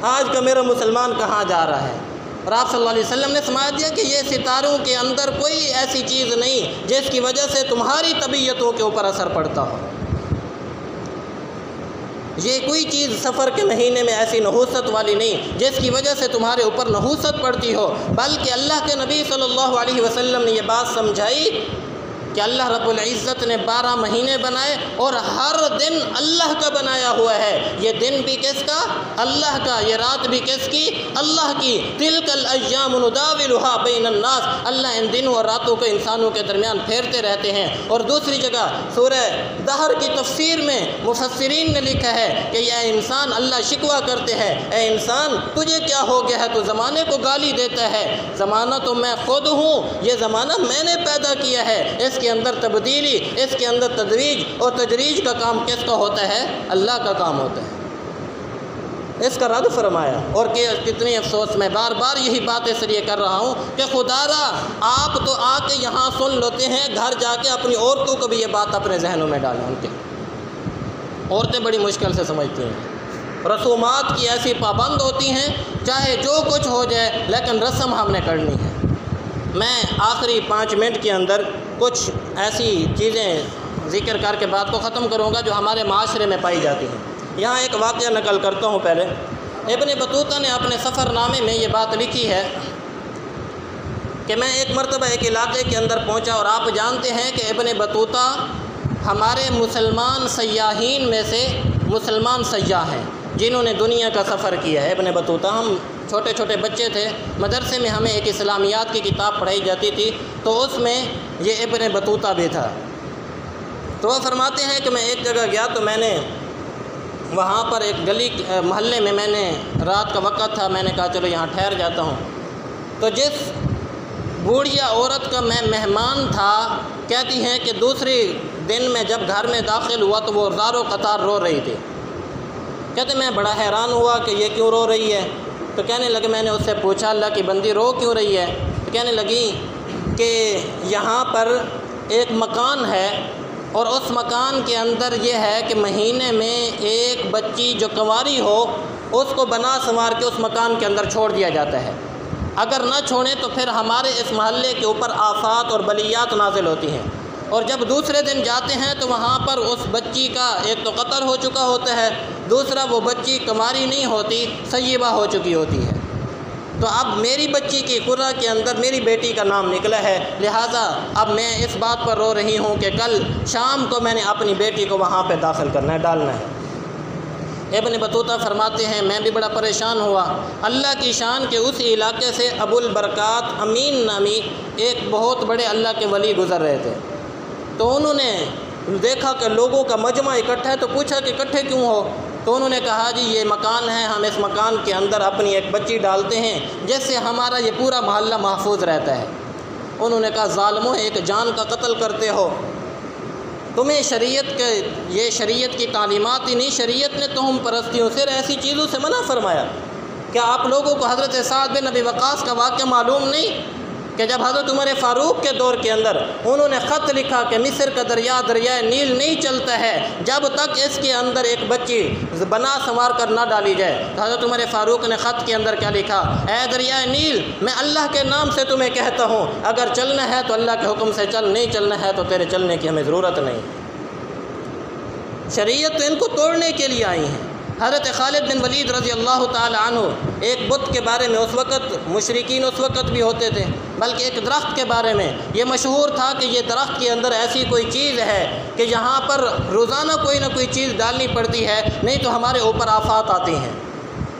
آج کا میرا مسلمان کہاں جا رہا ہے۔ اور آپ صلی اللہ علیہ وسلم نے سمجھا دیا کہ یہ ستاروں کے اندر کوئی ایسی چیز نہیں جس کی وجہ سے تمہاری طبیعتوں کے اوپر اثر پڑتا ہو۔ یہ کوئی چیز سفر کے مہینے میں ایسی نحوست والی نہیں جس کی وجہ سے تمہارے اوپر نحوست پڑتی ہو، بلکہ اللہ کے نبی صلی اللہ علیہ وسلم نے یہ بات سمجھائی کہ اللہ رب العزت نے 12 مہینے بنائے اور ہر دن اللہ کا بنایا ہوا ہے۔ یہ دن بھی کس کا؟ اللہ کا۔ یہ رات بھی کس کی؟ اللہ کی۔ تلک الایام نداولها بین الناس، اللہ ان دنوں اور راتوں کو انسانوں کے درمیان پھیرتے رہتے ہیں۔ اور دوسری جگہ سورہ دہر کی تفسیر میں مفسرین نے لکھا ہے کہ یہ انسان، اللہ شکوہ کرتے ہیں، اے انسان تجھے کیا ہو گیا ہے، تو زمانے کو گالی دیتا ہے۔ زمانہ تو میں خود ہوں، یہ زمانہ میں نے پیدا کیا ہے، اس کے اندر تبدیلی، اس کے اندر تدریج اور تدریج کا کام کس کا ہوتا ہے؟ اللہ کا کام ہوتا ہے۔ اس کا رد فرمایا۔ اور کہ کتنی افسوس، میں بار بار یہی بات اس لیے کر رہا ہوں کہ خدا را آپ تو آ کے یہاں سن لیتے ہیں، گھر جا کے اپنی عورتوں کو بھی یہ بات اپنے ذہنوں میں ڈالیں۔ ان کے عورتیں بڑی مشکل سے سمجھتی ہیں، رسومات کی ایسی پابند ہوتی ہیں، چاہے جو کچھ ہو جائے لیکن رسم ہم نے کرنی ہے۔ میں آخری 5 منٹ کے اندر کچھ ایسی چیزیں ذکر کر کے بات کو ختم کروں گا جو ہمارے معاشرے میں پائی جاتی ہیں۔ یہاں ایک واقعہ نقل کرتا ہوں پہلے۔ ابن بطوطہ نے اپنے سفر نامے میں یہ بات لکھی ہے کہ میں ایک مرتبہ ایک علاقے کے اندر پہنچا، اور آپ جانتے ہیں کہ ابن بطوطہ ہمارے مسلمان سیاحین میں سے مسلمان سیاح ہیں جنہوں نے دنیا کا سفر کیا ہے۔ ابن بطوطہ، ہم چھوٹے چھوٹے بچے تھے، مدرسے میں ہمیں ایک اسلامیات کی کتاب پڑھائی جاتی تھی، تو اس میں یہ ابن بطوطہ بھی تھا۔ تو وہ فرماتے ہیں کہ میں ایک جگہ گیا تو میں نے وہاں پر ایک گلی محلے میں، میں نے رات کا وقت تھا، میں نے کہا چلو یہاں ٹھہر جاتا ہوں۔ تو جس بوڑھیا عورت کا میں مہمان تھا، کہتی ہیں کہ دوسری دن میں جب گھر میں داخل ہوا تو وہ زارو قطار رو رہی تھی۔ کہتے میں بڑا حیران ہوا کہ یہ کیوں رو رہی ہے۔ تو کہنے لگے، میں نے اس سے پوچھا اللہ کی بندی رو کیوں رہی ہے؟ تو کہنے لگی کہ یہاں پر ایک مکان ہے اور اس مکان کے اندر یہ ہے کہ مہینے میں ایک بچی جو کنواری ہو اس کو بنا سنوار کے اس مکان کے اندر چھوڑ دیا جاتا ہے، اگر نہ چھوڑیں تو پھر ہمارے اس محلے کے اوپر آفات اور بلیات نازل ہوتی ہیں، اور جب دوسرے دن جاتے ہیں تو وہاں پر اس بچی کا ایک تو قتل ہو چکا ہوتا ہے، دوسرا وہ بچی کنواری نہیں ہوتی، سیبہ ہو چکی ہوتی ہے۔ تو اب میری بچی کی قرہ کے اندر میری بیٹی کا نام نکلا ہے، لہٰذا اب میں اس بات پر رو رہی ہوں کہ کل شام کو میں نے اپنی بیٹی کو وہاں پہ داخل کرنا ہے، ڈالنا ہے۔ ابن بطوطہ فرماتے ہیں میں بھی بڑا پریشان ہوا۔ اللہ کی شان کے اس علاقے سے ابو البرکات امین نامی ایک بہت بڑے اللہ کے ولی گزر رہے تھے، تو انہوں نے دیکھا کہ لوگوں کا مجمع اکٹھا ہے، تو پوچھا کہ اکٹھے کیوں ہو؟ تو انہوں نے کہا جی یہ مکان ہے، ہم اس مکان کے اندر اپنی ایک بچی ڈالتے ہیں جس سے ہمارا یہ پورا محلہ محفوظ رہتا ہے۔ انہوں نے کہا ظالموں، ایک جان کا قتل کرتے ہو، تمہیں یہ شریعت کی تعلیمات ہی نہیں، شریعت نے تہم پرستیوں سے ایسی چیزوں سے منع فرمایا۔ کیا آپ لوگوں کو حضرت سعد بن ابی وقاص کا واقعہ معلوم نہیں کہ جب حضرت عمر فاروق کے دور کے اندر انہوں نے خط لکھا کہ مصر کا دریا دریائے نیل نہیں چلتا ہے جب تک اس کے اندر ایک بچی بنا سنوار کر نہ ڈالی جائے، تو حضرت عمر فاروق نے خط کے اندر کیا لکھا؟ اے دریائے نیل، میں اللہ کے نام سے تمہیں کہتا ہوں اگر چلنا ہے تو اللہ کے حکم سے چل، نہیں چلنا ہے تو تیرے چلنے کی ہمیں ضرورت نہیں۔ شریعت تو ان کو توڑنے کے لیے آئی ہیں۔ حضرت خالد بن ولید رضی اللہ تعالی عنہ ایک بت کے بارے میں، اس وقت مشرکین اس وقت بھی ہوتے تھے، بلکہ ایک درخت کے بارے میں یہ مشہور تھا کہ یہ درخت کے اندر ایسی کوئی چیز ہے کہ یہاں پر روزانہ کوئی نہ کوئی چیز ڈالنی پڑتی ہے، نہیں تو ہمارے اوپر آفات آتی ہیں۔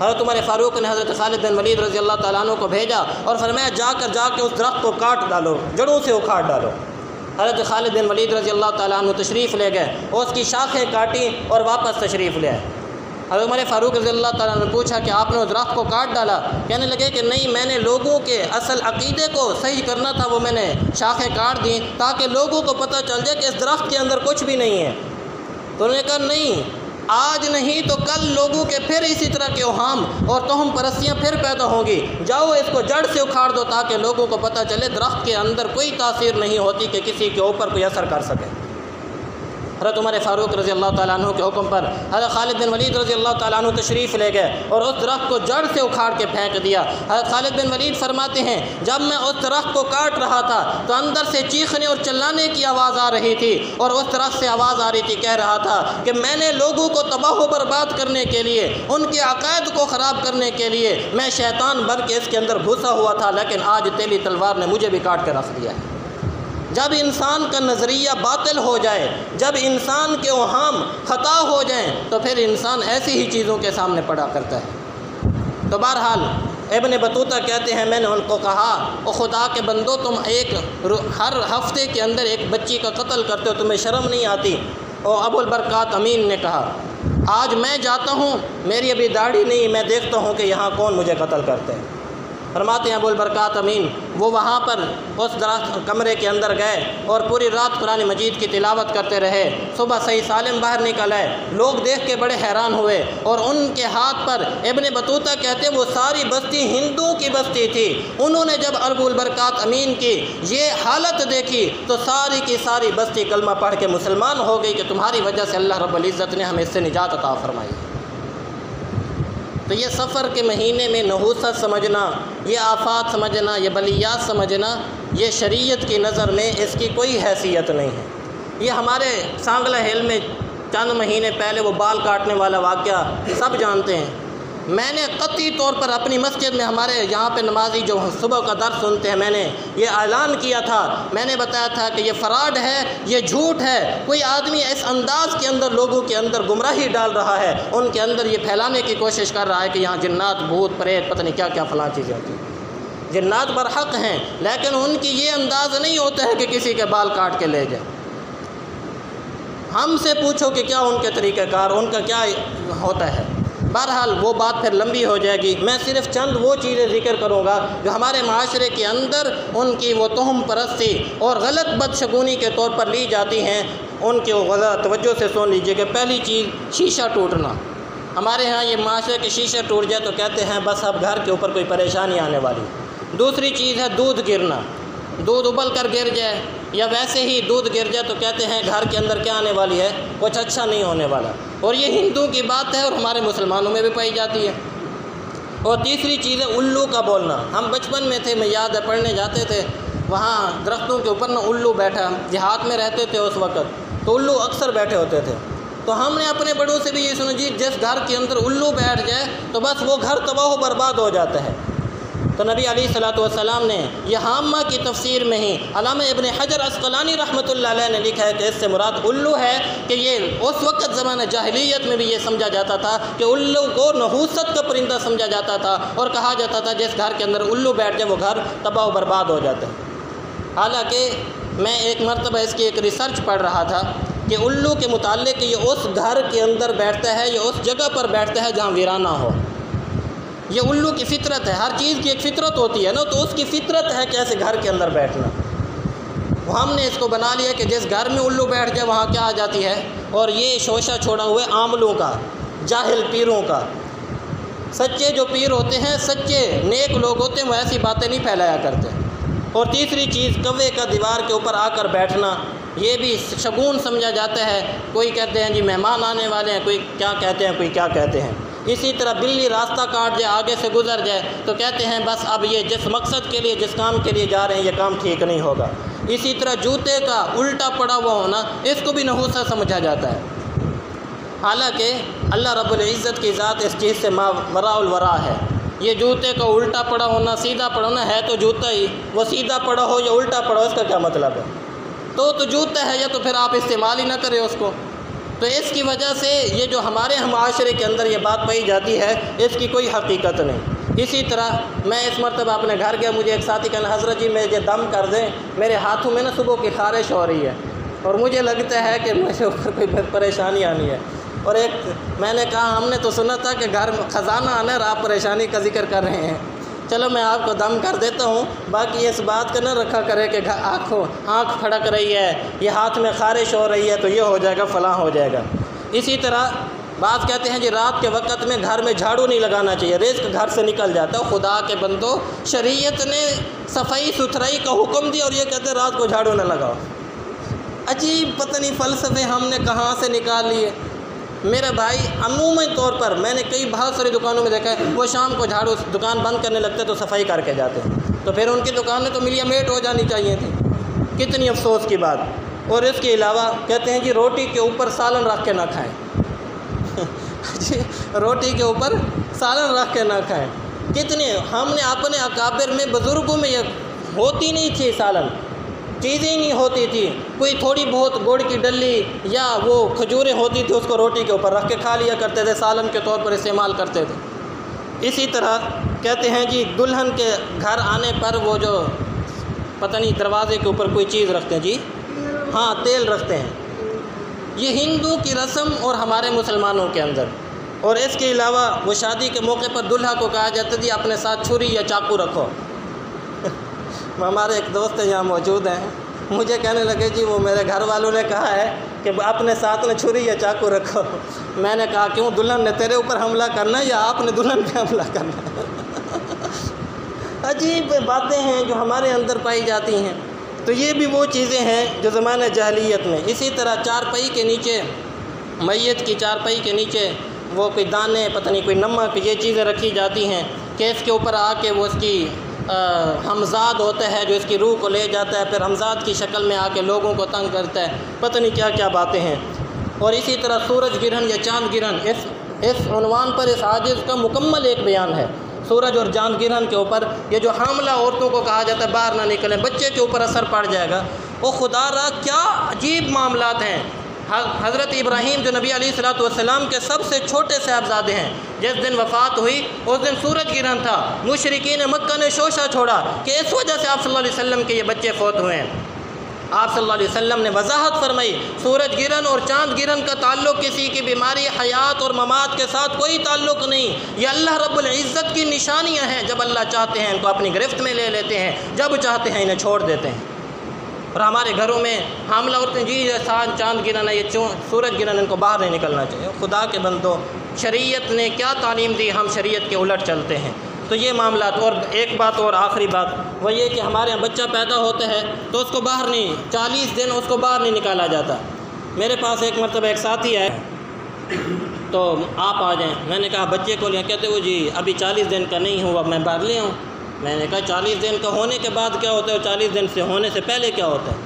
حضرت عمر فاروق نے حضرت خالد بن ولید رضی اللہ تعالیٰ عنہ کو بھیجا اور فرمایا جا کے اس درخت کو کاٹ ڈالو، جڑوں سے اکھاڑ ڈالو۔ حضرت خالد بن ولید رضی اللہ تعالیٰ عنہ تشریف لے گئے اور اس کی شاخیں کاٹیں اور واپس تشریف لے آئے۔ حضرت عمر فاروق رضی اللہ تعالیٰ نے پوچھا کہ آپ نے اس درخت کو کاٹ ڈالا؟ کہنے لگے کہ نہیں، میں نے لوگوں کے اصل عقیدے کو صحیح کرنا تھا، وہ میں نے شاخیں کاٹ دیں تاکہ لوگوں کو پتہ چل جائے کہ اس درخت کے اندر کچھ بھی نہیں ہے۔ تو انہوں نے کہا نہیں، آج نہیں تو کل لوگوں کے پھر اسی طرح کے اوہام اور توہم پرستیاں پھر پیدا ہوں گی، جاؤ اس کو جڑ سے اکھاڑ دو تاکہ لوگوں کو پتہ چلے درخت کے اندر کوئی تاثیر نہیں ہوتی کہ کسی کے اوپر کوئی اثر کر سکے۔ حضرت عمر فاروق رضی اللہ تعالیٰ عنہ کے حکم پر حضرت خالد بن ولید رضی اللہ تعالیٰ عنہ تشریف لے گئے اور اس درخت کو جڑ سے اکھاڑ کے پھینک دیا۔ حضرت خالد بن ولید فرماتے ہیں جب میں اس درخت کو کاٹ رہا تھا تو اندر سے چیخنے اور چلانے کی آواز آ رہی تھی، اور اس درخت سے آواز آ رہی تھی، کہہ رہا تھا کہ میں نے لوگوں کو تباہ و برباد کرنے کے لیے، ان کے عقائد کو خراب کرنے کے لیے میں شیطان بن کے اس کے اندر گھسا ہوا تھا، لیکن آج تیلی تلوار نے مجھے بھی کاٹ کے رکھ دیا ہے۔ جب انسان کا نظریہ باطل ہو جائے، جب انسان کے اوہام خطا ہو جائیں، تو پھر انسان ایسی ہی چیزوں کے سامنے پڑا کرتا ہے۔ تو بہرحال ابن بطوطہ کہتے ہیں میں نے ان کو کہا او خدا کے بندو، تم ہر ہفتے کے اندر ایک بچی کا قتل کرتے ہو، تمہیں شرم نہیں آتی؟ اور ابو البرکات امین نے کہا آج میں جاتا ہوں، میری ابھی داڑھی نہیں، میں دیکھتا ہوں کہ یہاں کون مجھے قتل کرتے ہیں۔ فرماتے ہیں ابو البرکات امین وہ وہاں پر اس درخت کمرے کے اندر گئے اور پوری رات قرآن مجید کی تلاوت کرتے رہے۔ صبح صحیح سالم باہر نکل آئے، لوگ دیکھ کے بڑے حیران ہوئے، اور ان کے ہاتھ پر ابن بطوطہ کہتے ہیں وہ ساری بستی ہندوؤں کی بستی تھی۔ انہوں نے جب ابو البرکات امین کی یہ حالت دیکھی تو ساری کی ساری بستی کلمہ پڑھ کے مسلمان ہو گئی کہ تمہاری وجہ سے اللہ رب العزت نے ہمیں اس سے نجات عطا فرمائی۔ تو یہ سفر کے مہینے میں نحوست سمجھنا، یہ آفات سمجھنا، یہ بلیات سمجھنا، یہ شریعت کی نظر میں اس کی کوئی حیثیت نہیں ہے۔ یہ ہمارے سانگلہ ہل میں چند مہینے پہلے وہ بال کاٹنے والا واقعہ سب جانتے ہیں۔ میں نے قطعی طور پر اپنی مسجد میں ہمارے یہاں پہ نمازی جو صبح کا درس سنتے ہیں، میں نے یہ اعلان کیا تھا، میں نے بتایا تھا کہ یہ فراڈ ہے، یہ جھوٹ ہے۔ کوئی آدمی اس انداز کے اندر لوگوں کے اندر گمراہی ڈال رہا ہے، ان کے اندر یہ پھیلانے کی کوشش کر رہا ہے کہ یہاں جنات، بھوت، پریت، پتہ نہیں کیا کیا فلاں چیزیں ہوتی ہیں۔ جنات برحق ہیں، لیکن ان کی یہ انداز نہیں ہوتا ہے کہ کسی کے بال کاٹ کے لے جائے۔ ہم سے پوچھو کہ کیا ان کے طریقہ کار، ان کا کیا ہوتا ہے۔ بہرحال وہ بات پھر لمبی ہو جائے گی، میں صرف چند وہ چیزیں ذکر کروں گا جو ہمارے معاشرے کے اندر ان کی وہ توہم پرستی اور غلط بدشگونی کے طور پر لی جاتی ہیں، ان کی وہ غلط توجہ سے سن لیجئے کہ پہلی چیز شیشہ ٹوٹنا۔ ہمارے ہاں یہ معاشرے کے شیشہ ٹوٹ جائے تو کہتے ہیں بس اب گھر کے اوپر کوئی پریشانی آنے والی۔ دوسری چیز ہے دودھ گرنا، دودھ ابل کر گر جائے یا ویسے ہی دودھ گر جائے تو کہتے ہیں گھر کے اندر کیا آنے والی ہے، کچھ اچھا نہیں ہونے والا، اور یہ ہندوؤں کی بات ہے اور ہمارے مسلمانوں میں بھی پائی جاتی ہے۔ اور تیسری چیز ہے الو کا بولنا۔ ہم بچپن میں تھے، میں یاد ہے پڑھنے جاتے تھے، وہاں درختوں کے اوپر الو بیٹھا، دیہات میں رہتے تھے اس وقت تو الو اکثر بیٹھے ہوتے تھے، تو ہم نے اپنے بڑوں سے بھی یہ سنا جی جس گھر کے اندر الو بیٹھ جائے تو بس وہ گھر تباہ و برباد ہو جاتا ہے۔ تو نبی علیہ الصلوۃ والسلام نے یہ حامہ کی تفسیر میں ہی علامہ ابن حجر عسقلانی رحمۃ اللہ علیہ نے لکھا ہے کہ اس سے مراد الو ہے کہ یہ اس وقت زمانہ جاہلیت میں بھی یہ سمجھا جاتا تھا کہ الو کو نحوست کا پرندہ سمجھا جاتا تھا، اور کہا جاتا تھا جس گھر کے اندر الو بیٹھ جائے وہ گھر تباہ و برباد ہو جاتا ہے۔ حالانکہ میں ایک مرتبہ اس کی ایک ریسرچ پڑھ رہا تھا کہ الو کے متعلق یہ اس گھر کے اندر بیٹھتا ہے یا اس جگہ پر بیٹھتا ہے جہاں ویرانہ ہو۔ یہ الو کی فطرت ہے، ہر چیز کی ایک فطرت ہوتی ہے نا، تو اس کی فطرت ہے کہ ایسے گھر کے اندر بیٹھنا۔ ہم نے اس کو بنا لیا کہ جس گھر میں الو بیٹھ جائے وہاں کیا آ جاتی ہے، اور یہ شوشہ چھوڑا ہوا ہے عاملوں کا، جاہل پیروں کا۔ سچے جو پیر ہوتے ہیں، سچے نیک لوگ ہوتے ہیں، وہ ایسی باتیں نہیں پھیلایا کرتے۔ اور تیسری چیز کوے کا دیوار کے اوپر آ کر بیٹھنا، یہ بھی شگون سمجھا جاتا ہے۔ کوئی کہتے ہیں جی مہمان آنے والے ہیں، کوئی کیا کہتے ہیں، کوئی کیا کہتے ہیں۔ اسی طرح بلی راستہ کاٹ جائے، آگے سے گزر جائے تو کہتے ہیں بس اب یہ جس مقصد کے لیے، جس کام کے لیے جا رہے ہیں، یہ کام ٹھیک نہیں ہوگا۔ اسی طرح جوتے کا الٹا پڑا ہوا ہونا، اس کو بھی نحوست سمجھا جاتا ہے، حالانکہ اللہ رب العزت کی ذات اس چیز سے ما وراء الورا ہے۔ یہ جوتے کا الٹا پڑا ہونا، سیدھا پڑا ہونا ہے تو جوتا ہی، وہ سیدھا پڑا ہو یا الٹا پڑا ہو اس کا کیا مطلب ہے؟ تو جوتا ہے، یا تو پھر آپ استعمال ہی نہ کریں اس کو۔ تو اس کی وجہ سے یہ جو ہمارے معاشرے کے اندر یہ بات پائی جاتی ہے، اس کی کوئی حقیقت نہیں۔ اسی طرح میں اس مرتبہ اپنے گھر گیا، مجھے ایک ساتھی کہنا حضرت جی مجھے دم کر دیں، میرے ہاتھوں میں نا صبح کی خارش ہو رہی ہے اور مجھے لگتا ہے کہ مجھے اوپر کوئی پریشانی آنی ہے۔ اور ایک میں نے کہا ہم نے تو سنا تھا کہ گھر میں خزانہ آنا ہے اور آپ پریشانی کا ذکر کر رہے ہیں، چلو میں آپ کو دم کر دیتا ہوں، باقی اس بات کا نہ رکھا کرے کہ آنکھ پھڑک رہی ہے، یہ ہاتھ میں خارش ہو رہی ہے تو یہ ہو جائے گا، فلاں ہو جائے گا۔ اسی طرح بعض کہتے ہیں جی رات کے وقت میں گھر میں جھاڑو نہیں لگانا چاہیے، رزق گھر سے نکل جاتا ہے۔ خدا کے بندو، شریعت نے صفائی ستھرائی کا حکم دیا اور یہ کہتے ہیں رات کو جھاڑو نہ لگاؤ۔ عجیب پتہ نہیں فلسفے ہم نے کہاں سے نکال لیے۔ میرے بھائی عمومی طور پر میں نے کئی بہت ساری دکانوں میں دیکھا ہے، وہ شام کو جھاڑو دکان بند کرنے لگتے تو صفائی کر کے جاتے ہیں، تو پھر ان کی دکان میں تو ملیا میٹ ہو جانی چاہیے تھی۔ کتنی افسوس کی بات۔ اور اس کے علاوہ کہتے ہیں جی روٹی کے اوپر سالن رکھ کے نہ کھائیں جی روٹی کے اوپر سالن رکھ کے نہ کھائیں۔ کتنے ہم نے اپنے اکابر میں بزرگوں میں یہ ہوتی نہیں تھی، سالن چیزیں ہی نہیں ہوتی تھی، کوئی تھوڑی بہت گڑ کی ڈلی یا وہ کھجوریں ہوتی تھی اس کو روٹی کے اوپر رکھ کے کھا لیا کرتے تھے، سالن کے طور پر استعمال کرتے تھے۔ اسی طرح کہتے ہیں جی دلہن کے گھر آنے پر وہ جو پتہ نہیں دروازے کے اوپر کوئی چیز رکھتے ہیں، جی ہاں تیل رکھتے ہیں، یہ ہندو کی رسم اور ہمارے مسلمانوں کے اندر۔ اور اس کے علاوہ وہ شادی کے موقع پر دلہا کو کہا جاتا ہے جی اپنے ساتھ چھری یا چاقو رکھو۔ ہمارے ایک دوست یہاں موجود ہیں، مجھے کہنے لگے جی وہ میرے گھر والوں نے کہا ہے کہ اپنے ساتھ میں چھری یا چاقو رکھو۔ میں نے کہا کیوں، دلہن نے تیرے اوپر حملہ کرنا ہے یا آپ نے دلہن پہ حملہ کرنا ہے؟ عجیب باتیں ہیں جو ہمارے اندر پائی جاتی ہیں۔ تو یہ بھی وہ چیزیں ہیں جو زمانہ جاہلیت میں۔ اسی طرح چارپائی کے نیچے، میت کی چارپائی کے نیچے وہ کوئی دانے، پتہ نہیں کوئی نمک، یہ چیزیں رکھی جاتی ہیں کہ اس کے اوپر آ کے وہ اس کی ہمزاد ہوتا ہے جو اس کی روح کو لے جاتا ہے، پھر ہمزاد کی شکل میں آ کے لوگوں کو تنگ کرتا ہے، پتہ نہیں کیا کیا باتیں ہیں۔ اور اسی طرح سورج گرہن یا چاند گرہن، اس عنوان پر اس حادث کا مکمل ایک بیان ہے۔ سورج اور چاند گرہن کے اوپر یہ جو حاملہ عورتوں کو کہا جاتا ہے باہر نہ نکلیں، بچے کے اوپر اثر پڑ جائے گا، وہ خدا را کیا عجیب معاملات ہیں۔ حضرت ابراہیم جو نبی علیہ الصلوۃ والسلام کے سب سے چھوٹے صاحبزادے ہیں، جس دن وفات ہوئی اس دن سورج گرہن تھا، مشرکین مکہ نے شوشہ چھوڑا کہ اس وجہ سے آپ صلی اللہ علیہ وسلم کے یہ بچے فوت ہوئے ہیں۔ آپ صلی اللہ علیہ وسلم نے وضاحت فرمائی سورج گرہن اور چاند گرہن کا تعلق کسی کی بیماری، حیات اور ممات کے ساتھ کوئی تعلق نہیں، یہ اللہ رب العزت کی نشانیاں ہیں۔ جب اللہ چاہتے ہیں ان کو اپنی گرفت میں لے لیتے ہیں، جب چاہتے ہیں انہیں چھوڑ دیتے ہیں۔ اور ہمارے گھروں میں حاملہ عورتیں جی چاند گرہن ہے، یہ سورج گرہن، ان کو باہر نہیں نکلنا چاہیے۔ خدا کے بندو، شریعت نے کیا تعلیم دی، ہم شریعت کے الٹ چلتے ہیں۔ تو یہ معاملات۔ اور ایک بات اور آخری بات وہ یہ کہ ہمارے یہاں بچہ پیدا ہوتا ہے تو اس کو باہر نہیں، 40 دن اس کو باہر نہیں نکالا جاتا۔ میرے پاس ایک مرتبہ ایک ساتھی ہے تو آپ آ جائیں، میں نے کہا بچے کو لیا، کہتے وہ جی ابھی 40 دن کا نہیں ہوا، میں باہر لے آؤں۔ میں نے کہا 40 دن کا ہونے کے بعد کیا ہوتا ہے اور 40 دن سے ہونے سے پہلے کیا ہوتا ہے؟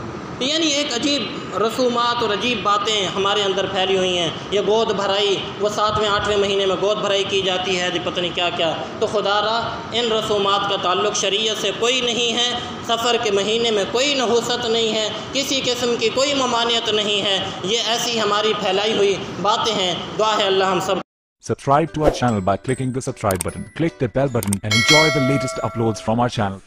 یعنی ایک عجیب رسومات اور عجیب باتیں ہمارے اندر پھیلی ہوئی ہیں۔ یہ گود بھرائی، وہ 7ویں 8ویں مہینے میں گود بھرائی کی جاتی ہے، پتہ نہیں کیا کیا۔ تو خدا را ان رسومات کا تعلق شریعت سے کوئی نہیں ہے، سفر کے مہینے میں کوئی نحوست نہیں ہے، کسی قسم کی کوئی ممانعت نہیں ہے، یہ ایسی ہماری پھیلائی ہوئی باتیں ہیں۔ دعا ہے اللہ ہم سب Subscribe to our channel by clicking the subscribe button. Click the bell button and enjoy the latest uploads from our channel.